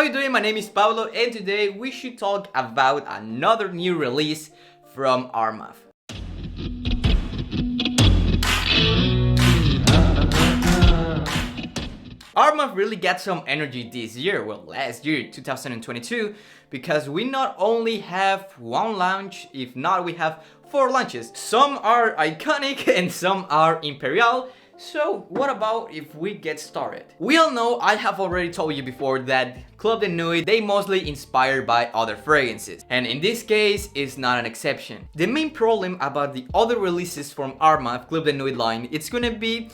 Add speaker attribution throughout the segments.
Speaker 1: How you doing? My name is Pablo and today we should talk about another new release from ARMAF. ARMAF really got some energy this year, well last year, 2022, because we not only have one launch, if not we have 4 launches. Some are iconic and some are imperial. So what about if we get started? We all know, I have already told you before, that CLUB DE NUIT, they mostly inspired by other fragrances, and in this case it's not an exception. The main problem about the other releases from ARMAF CLUB DE NUIT line, it's gonna be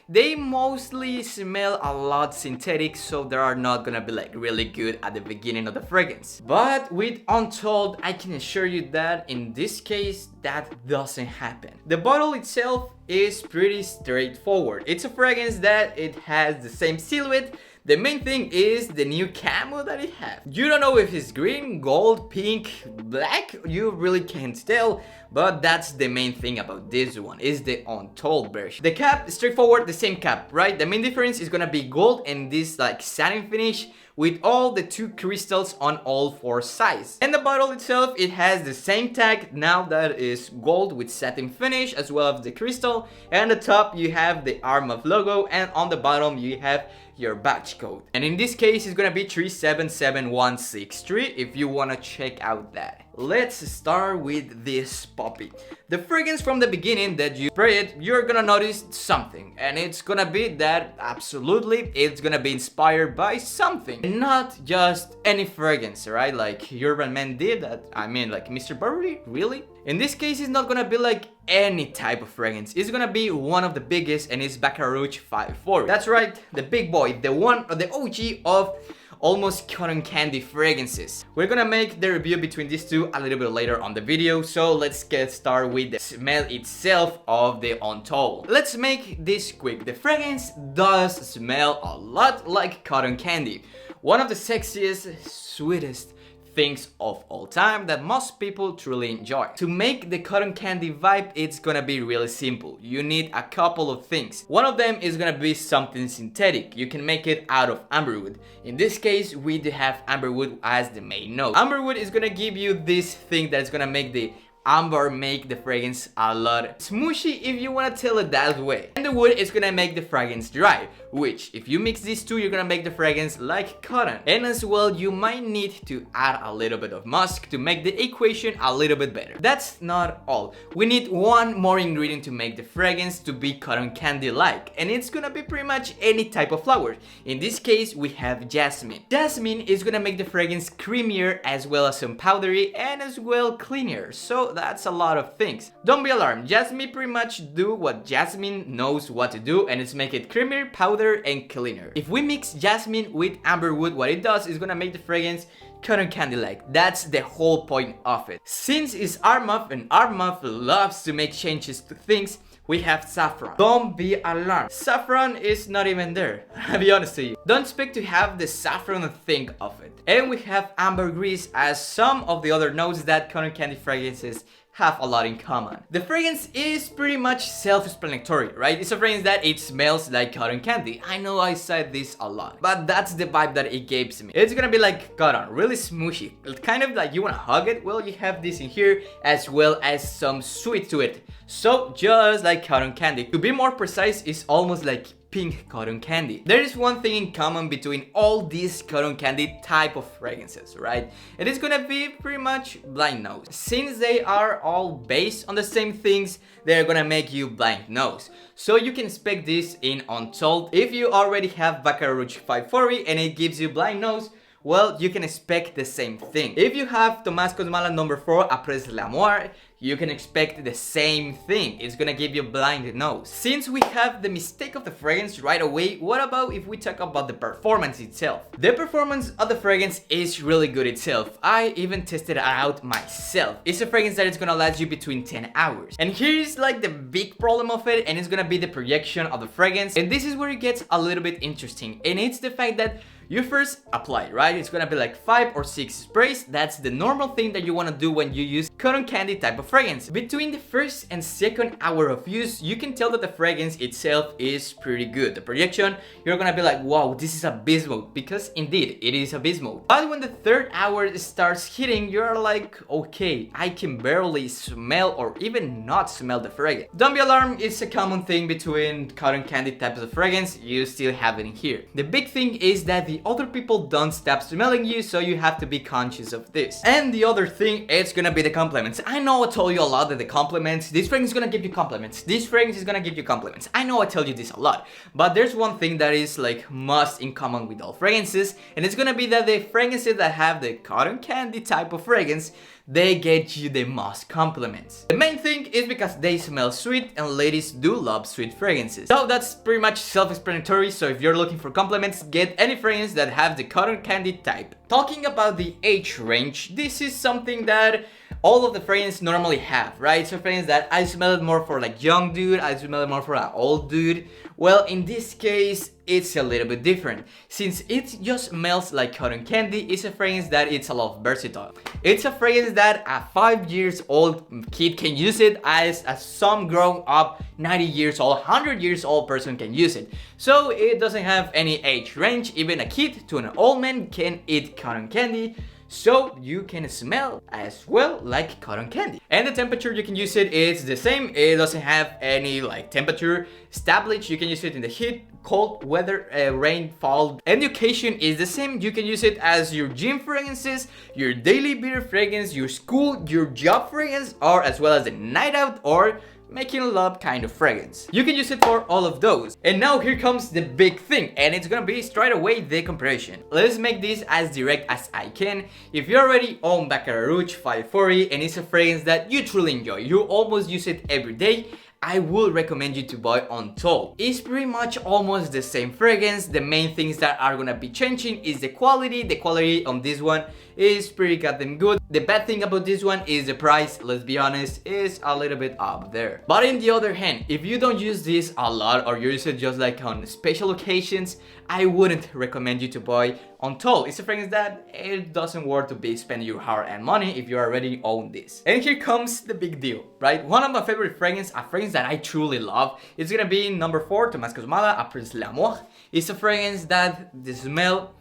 Speaker 1: they mostly smell a lot synthetic, so they are not gonna be like really good at the beginning of the fragrance. But with Untold, I can assure you that in this case, that doesn't happen. The bottle itself is pretty straightforward. It's a fragrance that it has the same silhouette. The main thing is the new camo that it has. You don't know if it's green, gold, pink, black, you really can't tell, but that's the main thing about this one, is the Untold version. The cap, straightforward, the same cap, right? The main difference is gonna be gold and this like satin finish with all the 2 crystals on all 4 sides. And the bottle itself, it has the same tag, now that is gold with satin finish as well as the crystal. And at the top you have the ARMAF logo, and on the bottom you have your batch code. And in this case it's gonna be 377163 if you wanna check out that. Let's start with this puppy. The fragrance from the beginning that you spray it, you're gonna notice something, and it's gonna be that absolutely it's gonna be inspired by something, and not just any fragrance, right? Like Urban Man did that. I mean, like Mr. Burberry, really? In this case, it's not gonna be like any type of fragrance. It's gonna be one of the biggest, and it's Baccarat 540. That's right, the big boy, the one, the OG of almost cotton candy fragrances. We're gonna make the review between these two a little bit later on the video, so let's get started with the smell itself of the Untold. Let's make this quick. The fragrance does smell a lot like cotton candy. One of the sexiest, sweetest things of all time that most people truly enjoy. To make the cotton candy vibe, it's gonna be really simple. You need a couple of things. One of them is gonna be something synthetic. You can make it out of amberwood. In this case, we do have amberwood as the main note. Amberwood is gonna give you this thing that's gonna make the amber make the fragrance a lot smooshy, if you want to tell it that way. And the wood is gonna make the fragrance dry, which if you mix these two, you're gonna make the fragrance like cotton. And as well, you might need to add a little bit of musk to make the equation a little bit better. That's not all. We need one more ingredient to make the fragrance to be cotton candy like, and it's gonna be pretty much any type of flower. In this case, we have jasmine. Jasmine is gonna make the fragrance creamier, as well as some powdery, and as well cleaner. So that's a lot of things. Don't be alarmed, jasmine pretty much do what jasmine knows what to do, and it's make it creamier, powder, and cleaner. If we mix jasmine with amberwood, what it does is gonna make the fragrance cotton candy like. That's the whole point of it. Since it's ARMAF and ARMAF loves to make changes to things, we have saffron. Don't be alarmed, saffron is not even there. I'll be honest to you. Don't expect to have the saffron thing of it. And we have ambergris as some of the other notes that cotton candy fragrances have a lot in common. The fragrance is pretty much self-explanatory, right? It's a fragrance that it smells like cotton candy. I know I said this a lot, but that's the vibe that it gives me. It's gonna be like cotton, really smooshy. It's kind of like you wanna hug it. Well, you have this in here, as well as some sweet to it. So just like cotton candy. To be more precise, it's almost like pink cotton candy. There is one thing in common between all these cotton candy type of fragrances, right? It is gonna be pretty much blind nose. Since they are all based on the same things, they're gonna make you blind nose. So you can expect this in Untold. If you already have Baccarat 540 and it gives you blind nose, well, you can expect the same thing. If you have Thomas Cosmala number 4 Après l'Amour, you can expect the same thing. It's gonna give you blind nose. Since we have the mistake of the fragrance right away, what about if we talk about the performance itself? The performance of the fragrance is really good itself. I even tested it out myself. It's a fragrance that is gonna last you between 10 hours. And here's like the big problem of it, and it's gonna be the projection of the fragrance. And this is where it gets a little bit interesting. And it's the fact that You first apply it, right? It's gonna be like 5 or 6 sprays. That's the normal thing that you wanna do when you use cotton candy type of fragrance. Between the first and second hour of use, you can tell that the fragrance itself is pretty good. The projection, you're gonna be like, wow, this is abysmal, because indeed, it is abysmal. But when the third hour starts hitting, you're like, okay, I can barely smell or even not smell the fragrance. Don't be alarmed, it's a common thing between cotton candy types of fragrance, you still have it in here. The big thing is that the other people don't stop smelling you, so you have to be conscious of this. And the other thing, it's gonna be the compliments. I know I told you a lot that the compliments, this fragrance is gonna give you compliments, this fragrance is gonna give you compliments. I know I tell you this a lot, but there's one thing that is like must in common with all fragrances, and it's gonna be that the fragrances that have the cotton candy type of fragrance, they get you the most compliments. The main thing is because they smell sweet, and ladies do love sweet fragrances. So that's pretty much self-explanatory, so if you're looking for compliments, get any fragrance that have the cotton candy type. Talking about the age range, this is something that all of the fragrances normally have, right? So fragrance that I smell it more for like young dude, I smell it more for an old dude. Well, in this case, it's a little bit different. Since it just smells like cotton candy, it's a fragrance that it's a lot versatile. It's a fragrance that a 5 years old kid can use it, as some grown up 90 years old, 100 years old person can use it. So it doesn't have any age range, even a kid to an old man can eat cotton candy. So you can smell as well like cotton candy. And the temperature you can use it is the same. It doesn't have any like temperature established. You can use it in the heat, cold weather, rain, fall, and the occasion is the same. You can use it as your gym fragrances, your daily beer fragrance, your school, your job fragrance, or as well as a night out or making love kind of fragrance. You can use it for all of those. And now here comes the big thing, and it's gonna be straight away the comparison. Let's make this as direct as I can. If you already own Baccarat Rouge 540 and it's a fragrance that you truly enjoy, you almost use it every day, I would recommend you to buy Untold. It's pretty much almost the same fragrance. The main things that are gonna be changing is the quality. The quality on this one is pretty goddamn good. The bad thing about this one is the price, let's be honest, is a little bit up there. But on the other hand, if you don't use this a lot or you use it just like on special occasions, I wouldn't recommend you to buy Untold. It's a fragrance that it doesn't worth to be spending your hard-earned money if you already own this. And here comes the big deal, right? One of my favorite fragrances, a fragrance that I truly love, it's gonna be number 4, Thomas Cosmala, Après l'Amour. It's a fragrance that the smell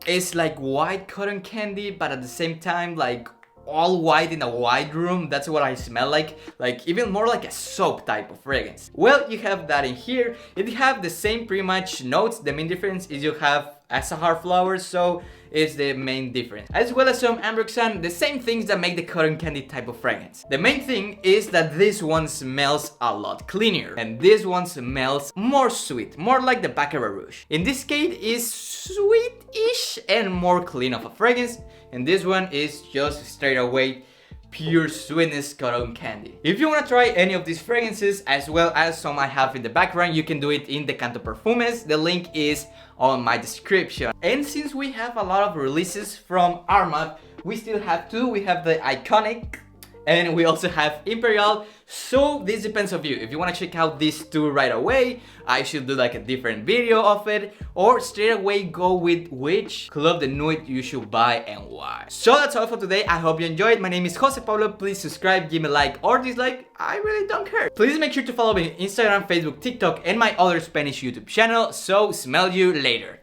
Speaker 1: is like white cotton candy, but at the same time like all white in a white room. That's what I smell like even more like a soap type of fragrance. Well, you have that in here. It have the same pretty much notes. The main difference is you have Azahar flowers, so it's the main difference. As well as some ambroxan, the same things that make the cotton candy type of fragrance. The main thing is that this one smells a lot cleaner, and this one smells more sweet, more like the Baccarat Rouge. In this case, is sweet-ish and more clean of a fragrance, and this one is just straight away pure sweetness cotton candy. If you want to try any of these fragrances, as well as some I have in the background, you can do it in the Canto Perfumes. The link is on my description. And since we have a lot of releases from ARMAF, we still have 2. We have the Iconic and we also have Imperial. So this depends on you. If you want to check out these 2 right away, I should do like a different video of it, or straight away go with which Club de Nuit you should buy and why. So that's all for today. I hope you enjoyed. My name is Jose Pablo. Please subscribe, give me a like or dislike. I really don't care. Please make sure to follow me on Instagram, Facebook, TikTok, and my other Spanish YouTube channel. So smell you later.